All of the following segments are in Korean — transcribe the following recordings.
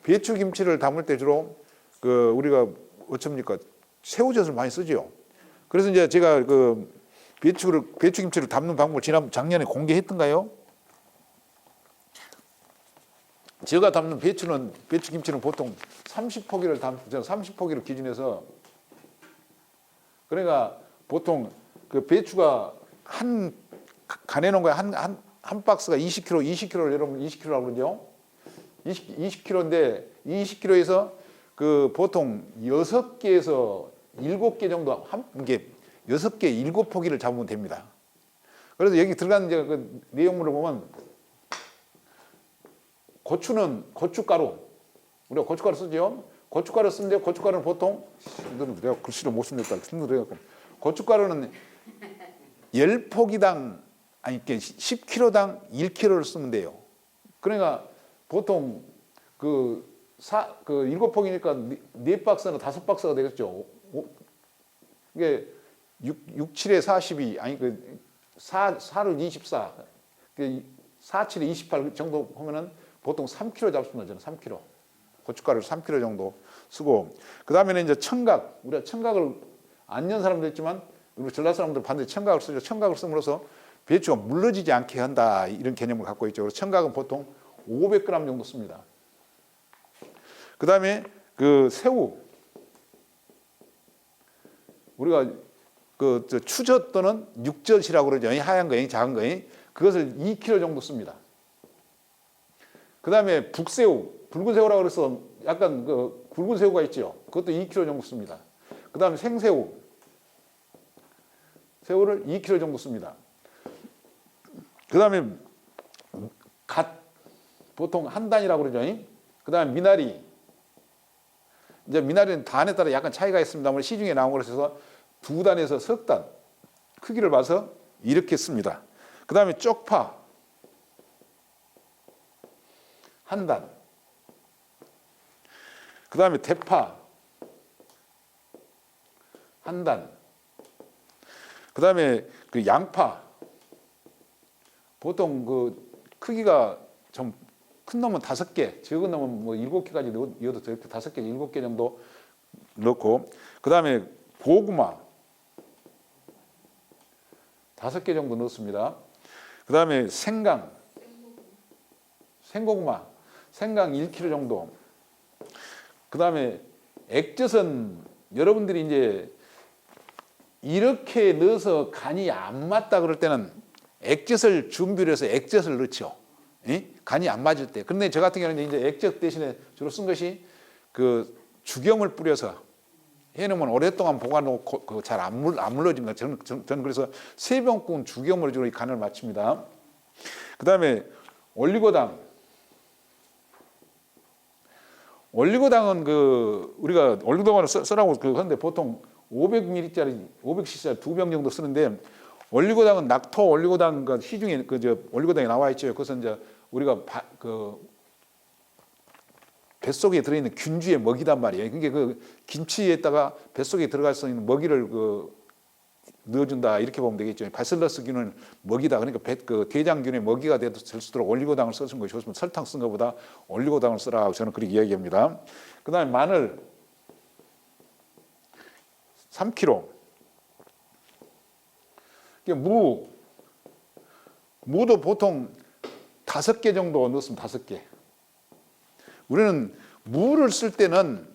배추김치를 담을 때 주로 그 우리가 어쩝니까? 새우젓을 많이 쓰지요. 그래서 이제 제가 그 배추김치를 담는 방법을 작년에 공개했던가요? 제가 담는 배추김치는 보통 30포기를 30포기를 기준해서, 그러니까 보통 그 배추가 간해 놓은 거야. 한 박스가 20kg를 여러분 20kg라고 그러죠. 20kg인데 20kg에서 그 보통 6개에서 7개 정도 이게 6개 7포기를 잡으면 됩니다. 그래서 여기 들어가는 이제 그 내용물을 보면 고추는 고춧가루, 우리가 고춧가루 쓰죠. 고춧가루 쓰는데 고춧가루는 보통 내가 글씨를 못 쓴다 힘들어요. 고춧가루는 10포기당 아니 10kg당 1kg를 쓰면 돼요. 그러니까 보통 그 7포기니까 4박스나 5박스가 되겠죠. 이게 6, 7에 42 아니 그 4를 24 4, 7에 28 정도 하면은 보통 3kg 잡습니다. 저는 3kg. 고춧가루를 3kg 정도 쓰고, 그 다음에는 이제 청각. 우리가 청각을 안 연 사람도 있지만 우리 전라 사람들 반드시 청각을 쓰죠. 청각을 씀으로써 배추가 물러지지 않게 한다, 이런 개념을 갖고 있죠. 그래서 청각은 보통 500g 정도 씁니다. 그 다음에 그 새우. 우리가 그 추젓 또는 육젓이라고 그러죠. 하얀 거, 작은 거. 그것을 2kg 정도 씁니다. 그 다음에 북새우, 붉은 새우라고 그래서 약간 그 굵은 새우가 있죠. 그것도 2kg 정도 씁니다. 그 다음에 생새우, 새우를 2kg 정도 씁니다. 그 다음에 갓, 보통 한 단이라고 그러죠. 그 다음에 미나리. 이제 미나리는 단에 따라 약간 차이가 있습니다만 시중에 나온 것에서 2단에서 석 단 크기를 봐서 이렇게 씁니다. 그 다음에 쪽파 한 단. 그 다음에 대파 한 단. 그 다음에 그 양파. 보통 그 크기가 좀 큰 놈은 5개, 적은 놈은 뭐 7개까지 넣어도 돼요. 5개, 7개 정도 넣고, 그 다음에 고구마 5개 정도 넣습니다. 그 다음에 생강, 생고구마, 생강 1kg 정도. 그 다음에 액젓은 여러분들이 이제 이렇게 넣어서 간이 안 맞다 그럴 때는 액젓을 준비를 해서 액젓을 넣죠. 간이 안 맞을 때. 그런데 저 같은 경우는 이제 액젓 대신에 주로 쓴 것이 그 죽염을 뿌려서 해놓으면 오랫동안 보관하고 잘 안 물러집니다. 저는 그래서 3병분 죽염으로 주로 이 간을 맞춥니다. 그 다음에 올리고당. 올리고당은 그 우리가 올리고당을 쓰라고 하는데 보통 500ml짜리 500cc짜리 2병 정도 쓰는데, 올리고당은 낙토 올리고당 그 시중에 올리고당이 나와 있죠. 그래서 이제 우리가 그 뱃속에 들어있는 균주의 먹이단 말이에요. 그게 그 김치에다가 뱃속에 들어갈 수 있는 먹이를 그 넣어준다, 이렇게 보면 되겠죠. 바실러스균은 먹이다. 그러니까 그 대장균의 먹이가 될 수 있도록 올리고당을 써준 것이 좋습니다. 설탕 쓴 것보다 올리고당을 쓰라고 저는 그렇게 이야기합니다. 그 다음에 마늘 3kg. 무도 보통 5개 정도 넣습니다. 5개. 우리는 무를 쓸 때는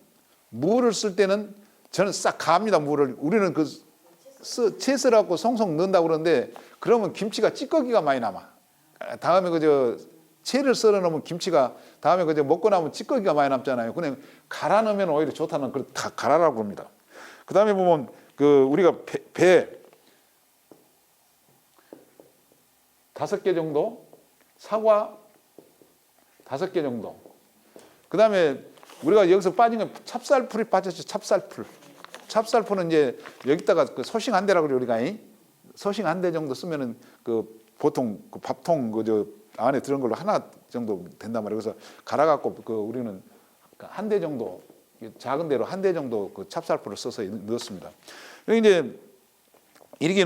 저는 싹 갑니다. 무를. 우리는 그 채썰하고 송송 넣는다고 그러는데, 그러면 김치가 찌꺼기가 많이 남아. 다음에 채를 썰어 놓으면 김치가 다음에 먹고 나면 찌꺼기가 많이 남잖아요. 그냥 갈아 넣으면 오히려 좋다는 걸 다 갈아라고 합니다. 그 다음에 보면 우리가 배 5개 정도, 사과 5개 정도. 그 다음에 우리가 여기서 빠진 건 찹쌀풀이 빠졌죠. 찹쌀풀은 이제 여기다가 그 소싱 한 대라고 그래요. 우리가 소싱 한 대 정도 쓰면은 그 보통 그 밥통 안에 들은 걸로 하나 정도 된단 말이에요. 그래서 갈아갖고 우리는 한 대 정도, 작은 대로 한 대 정도 그 찹쌀풀을 써서 넣었습니다. 이제 이렇게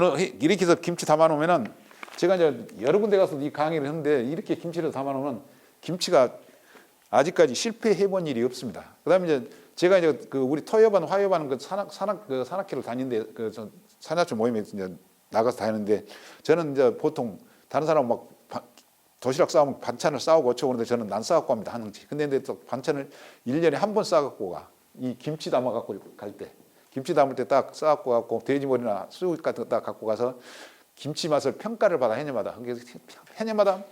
해서 김치 담아 놓으면은, 제가 이제 여러 군데 가서 이 강의를 했는데, 이렇게 김치를 담아 놓으면 김치가 아직까지 실패해 본 일이 없습니다. 그다음에 이제 제가 이제 그 우리 토여반, 화여반 그 산악회를 다니는데 그 산악회 모임에 이제 나가서 다니는데 저는 이제 보통 다른 사람 막 도시락 싸우면 반찬을 싸우고 어쩌고 그러는데 저는 안 싸갖고 합니다. 하는지. 근데 또 반찬을 1년에 한 번 싸갖고 가. 이 김치 담아갖고 갈 때. 김치 담을 때 딱 싸갖고 갖고 돼지머리나 수육 같은 거 딱 갖고 가서 김치 맛을 평가를 받아 해녀마다. 그래서 해녀마다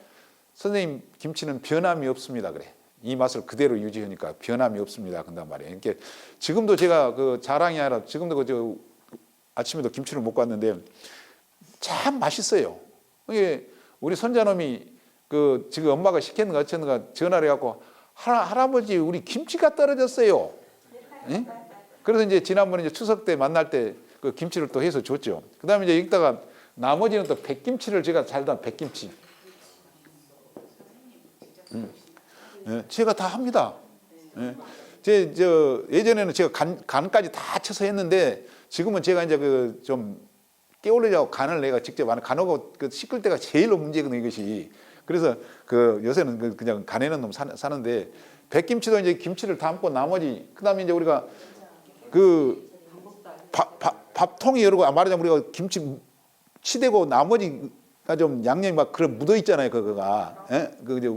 선생님 김치는 변함이 없습니다. 그래. 이 맛을 그대로 유지하니까 변함이 없습니다. 그런단 말이에요. 그러니까 지금도 제가 그 자랑이 아니라 지금도 그 아침에도 김치를 먹고 왔는데 참 맛있어요. 이게 우리 손자놈이 그 지금 엄마가 시켰는가 어쨌는가 전화를 해갖고 할아버지 우리 김치가 떨어졌어요. 예? 그래서 이제 지난번에 이제 추석 때 만날 때 그 김치를 또 해서 줬죠. 그다음에 이제 읽다가 나머지는 또 백김치를 제가 잘단 백김치. 예, 제가 다 합니다. 예. 저 예전에는 제가 간까지 다 쳐서 했는데 지금은 제가 이제 그 좀 깨우려고 간을 내가 직접 하는 간하고 그 씻을 때가 제일 문제거든요 이것이. 그래서 그 요새는 그냥 간에는 놈 사는데 백김치도 이제 김치를 담고 나머지 그다음에 이제 우리가 그 밥통이 여러 거 말하자면 우리가 김치 치대고 나머지가 좀 양념이 막 그런 묻어 있잖아요 그거가. 예? 그 이제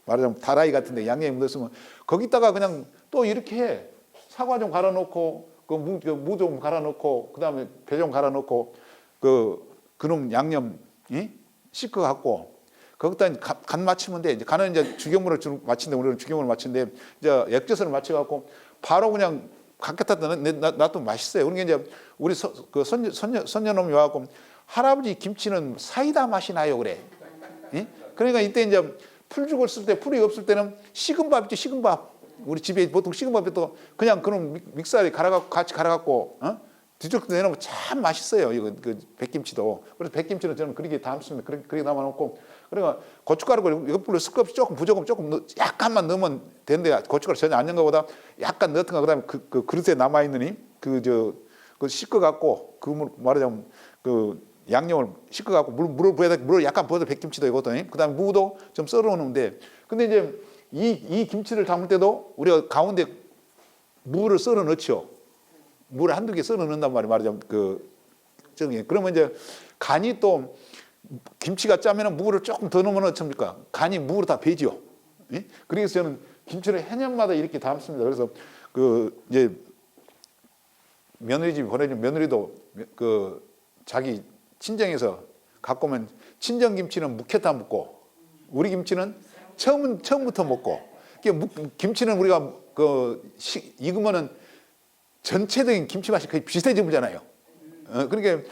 말하자면 다라이 같은데 양념이 묻었으면 거기다가 그냥 또 이렇게 해. 사과 좀 갈아 놓고 그 무 좀 갈아 놓고 그다음에 배 좀 갈아 놓고 그놈 양념 씻어 갖고 거기다 간 맞추면 돼. 이제 간은 이제 죽여물을 맞추는데 우리는 죽여물을 맞추는데 이제 액젓을 맞춰 갖고 바로 그냥 갖다 놔도 맛있어요. 그러니까 이제 우리 손녀놈이 와갖고 할아버지 김치는 사이다 맛이 나요 그래. 그러니까 이때 이제 풀 죽을 쓸 때 풀이 없을 때는 식은 밥 있지 식은 밥. 우리 집에 보통 식은 밥에도 그냥 그런 믹서에 갈아갖고 같이 갈아갖고 뒤쪽도 내놓으면 참 맛있어요. 이거 그 백김치도. 그래서 백김치는 저는 그렇게 담습니다. 그렇게 담아놓고 그러니까 고춧가루 이것불로 스컵 조금 부조금 조금 약간만 넣으면 되는데 고춧가루 전혀 안 넣은 것보다 약간 넣던가 그다음에 그 그릇에 남아 있는 그 씻어 갖고 그 말하자면 그 양념을 씻어 갖고 물을 약간 부어서 백김치도 이것도 그다음에 무도 좀 썰어 놓는데 근데 이제 이 김치를 담을 때도 우리가 가운데 무를 썰어 넣죠. 물을 한두 개 썰어 넣는단 말이에요. 그러면 이제 간이 또 김치가 짜면 무를 조금 더 넣으면 어떻습니까? 간이 무로 다 배지요. 예? 그래서 저는 김치를 해년마다 이렇게 담습니다. 그래서 이제 며느리 집 보내준 며느리도 자기 친정에서 갖고 오면 친정 김치는 묵혀 담고 우리 김치는 처음부터 먹고 김치는 우리가 익으면은 전체적인 김치 맛이 거의 비슷해지잖아요. 그러니까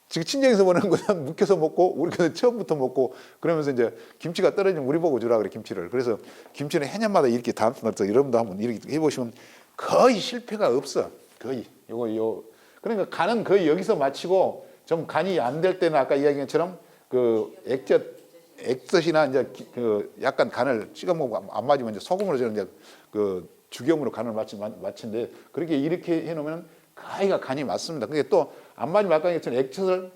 지금 친정에서 보내는 거는 묵혀서 먹고 우리가 처음부터 먹고 그러면서 이제 김치가 떨어지면 우리 보고 주라 그래 김치를. 그래서 김치는 해년마다 이렇게 담습니다. 여러분도 한번 이렇게 해보시면 거의 실패가 없어. 거의 요거 그러니까 간은 거의 여기서 마치고 좀 간이 안 될 때는 아까 이야기한 것처럼 그 액젓이나 이제 약간 간을 찍어 먹으면 안 맞으면 이제 소금으로 저는 이제 죽염으로 간을 맞춘데 그렇게 이렇게 해놓으면 거의가 간이 맞습니다. 그게 또 안 맞으면 아까 얘기했던 액젓을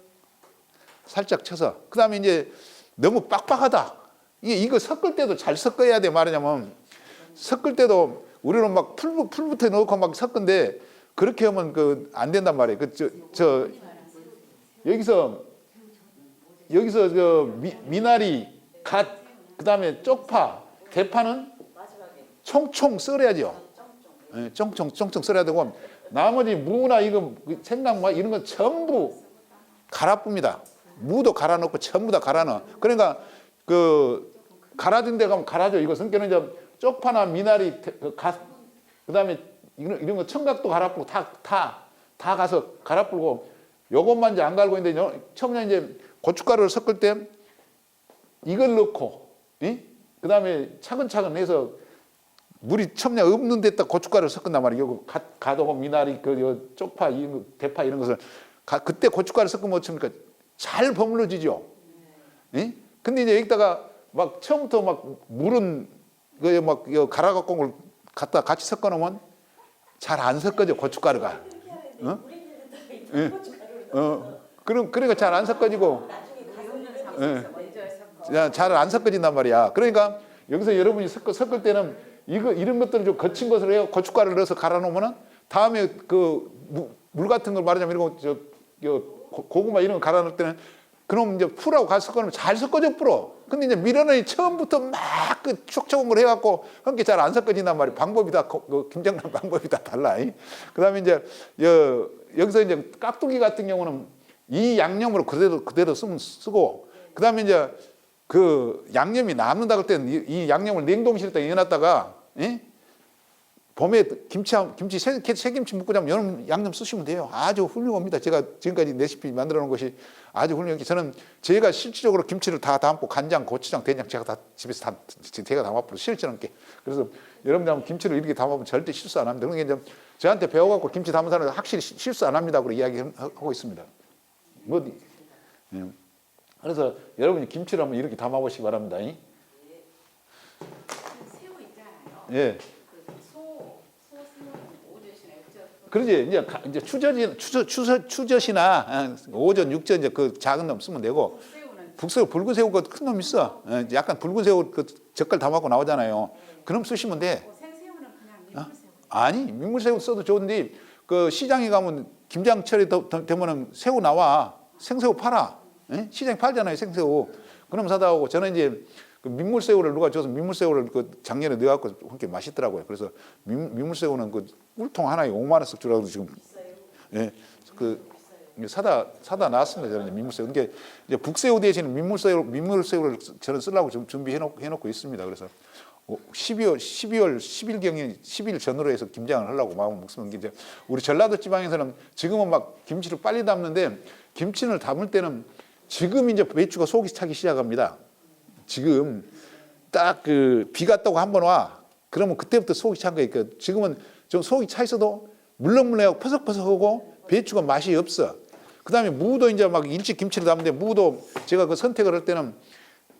살짝 쳐서 그 다음에 이제 너무 빡빡하다. 이거 섞을 때도 잘 섞어야 돼 말하자면 섞을 때도 우리는 막 풀부터 넣고 막 섞은데 그렇게 하면 안 된단 말이에요. 여기서 미나리, 갓, 그 다음에 쪽파, 대파는 총총 썰어야죠. 총총 썰어야 되고 나머지 무나 이거 생강과 이런 건 전부 갈아쁩니다. 무도 갈아 넣고 전부 다 갈아 넣어. 그러니까 갈아준 데 가면 갈아줘. 이거 성격은 이제 쪽파나 미나리, 갓, 그 다음에 이런 거 청각도 갈아뿌고 다 가서 갈아뿌고 요것만 이제 안 갈고 있는데 처음에 이제 고춧가루를 섞을 때 이걸 넣고 그 다음에 차근차근 해서 물이 첨냐 없는 데다 고춧가루를 섞은단 말이에요. 갓하고 미나리, 쪽파, 대파 이런 것을 그때 고춧가루 섞으면 어떻습니까? 잘 버무려지죠. 근데 이제 여기다가 막 처음부터 막 물은 막 갈아갖고 온 걸 갖다 같이 섞어 놓으면 잘 안 섞어져 고춧가루가. 그러니까 잘 안 섞어지고 잘 안 섞어진단 말이야. 그러니까 여기서 여러분이 섞을 때는 이런 것들을 좀 거친 것을 해요. 고춧가루를 넣어서 갈아 놓으면은 다음에 물 같은 걸 말하자면 이런 고구마 이런 거 갈아 넣을 때는 그럼 이제 풀하고 같이 섞어놓으면 잘 섞어져 불어. 근데 이제 밀어넣이 처음부터 막 그 촉촉한 걸 해갖고 함께 잘 안 섞어진단 말이야. 방법이 다 김장난 방법이 다 달라. 그다음에 이제 여기서 이제 깍두기 같은 경우는 이 양념으로 그대로 쓰고 그다음에 이제 그 양념이 남는다 그럴 때는 이 양념을 냉동실에다 넣어놨다가 봄에 김치 새김치 묵고 자면 여름 양념 쓰시면 돼요. 아주 훌륭합니다. 제가 지금까지 레시피 만들어 놓은 것이 아주 훌륭해요. 저는 제가 실질적으로 김치를 다 담고 간장, 고추장, 된장 제가 다 집에서 제가 담아보고 실질하는 게. 그래서 여러분들 한번 김치를 이렇게 담아보면 절대 실수 안 합니다. 그러니까 이제 저한테 배워갖고 김치 담은 사람은 확실히 실수 안 합니다. 그런 이야기하고 있습니다. 그래서 여러분이 김치를 한번 이렇게 담아보시기 바랍니다. 새우 있잖아요. 예. 그러지 이제 추젓이나 오젓, 육젓 이제 그 작은 놈 쓰면 되고 북새우, 붉은 새우 그 큰 놈 있어. 약간 붉은 새우 그 젓갈 담아갖고 나오잖아요. 그놈 쓰시면 돼. 생새우는 그냥 민물새우. 아니 민물새우 써도 좋은데 그 시장에 가면 김장철이 되면은 새우 나와. 생새우 팔아. 시장에 팔잖아요 생새우. 그럼 사다 오고 저는 이제 그 민물새우를 누가 줘서 민물새우를 그 작년에 넣어갖고 함께 맛있더라고요. 그래서 민물새우는 그 꿀통 하나에 5만 원씩 주라고 지금 사다 놨습니다. 저는 민물새우. 이게 이제 북새우 대신 민물새우를 저는 쓰려고 좀 준비해놓고 있습니다. 그래서 12월 10일경에 10일 전으로 해서 김장을 하려고 마음을 먹습니다. 이제 우리 전라도 지방에서는 지금은 막 김치를 빨리 담는데 김치를 담을 때는 지금 이제 배추가 속이 차기 시작합니다. 지금 딱 그 비 갔다고 한번 와. 그러면 그때부터 속이 찬 거니까 지금은 좀 속이 차 있어도 물렁물렁하고 퍼석퍼석하고 배추가 맛이 없어. 그다음에 무도 이제 막 일찍 김치를 담는데 무도 제가 그 선택을 할 때는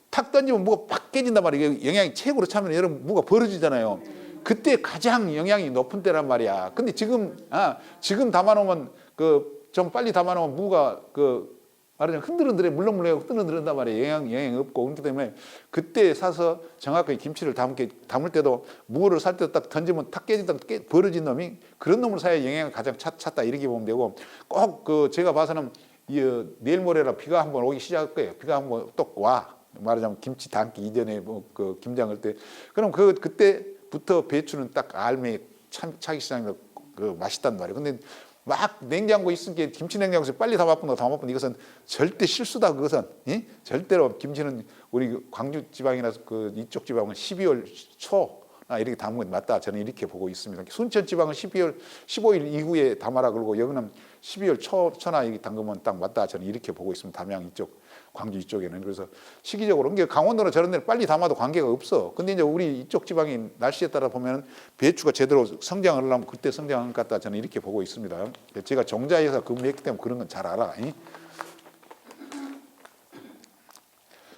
탁 던지면 무가 팍 깨진단 말이에요. 영양이 최고로 차면 여러분 무가 벌어지잖아요. 그때 가장 영양이 높은 때란 말이야. 근데 지금 담아놓으면 좀 빨리 담아놓으면 무가 말하자면 흔들흔들해 물렁물렁하고 흔들흔들한단 말이에요. 영양이 없고. 그렇기 때문에 그때 사서 정확하게 김치를 담을 때도 무를 살 때 딱 던지면 탁 깨진다 벌어진 놈이 그런 놈을 사야 영양을 가장 찼다 이렇게 보면 되고 꼭 제가 봐서는 내일 모레라 비가 한번 오기 시작할 거예요. 비가 한번 또 와. 말하자면 김치 담기 이전에 그 김장할 때 그럼 그때부터 배추는 딱 알매 차기 시작하면 맛있단 말이에요. 근데 막 냉장고 있으니까 김치 냉장고에서 빨리 담아본다 이것은 절대 실수다. 그것은 절대로 김치는 우리 광주 지방이나 이쪽 지방은 12월 초나 이렇게 담은 건 맞다. 저는 이렇게 보고 있습니다. 순천 지방은 12월 15일 이후에 담아라 그러고 여기는 12월 초나 이렇게 담그면 딱 맞다. 저는 이렇게 보고 있습니다. 담양 이쪽, 광주 이쪽에는. 그래서 시기적으로 이게 강원도나 저런 데는 빨리 담아도 관계가 없어. 근데 이제 우리 이쪽 지방이 날씨에 따라 보면 배추가 제대로 성장을 하려면 그때 성장한 것 같다. 저는 이렇게 보고 있습니다. 제가 종자에서 근무했기 때문에 그런 건 잘 알아.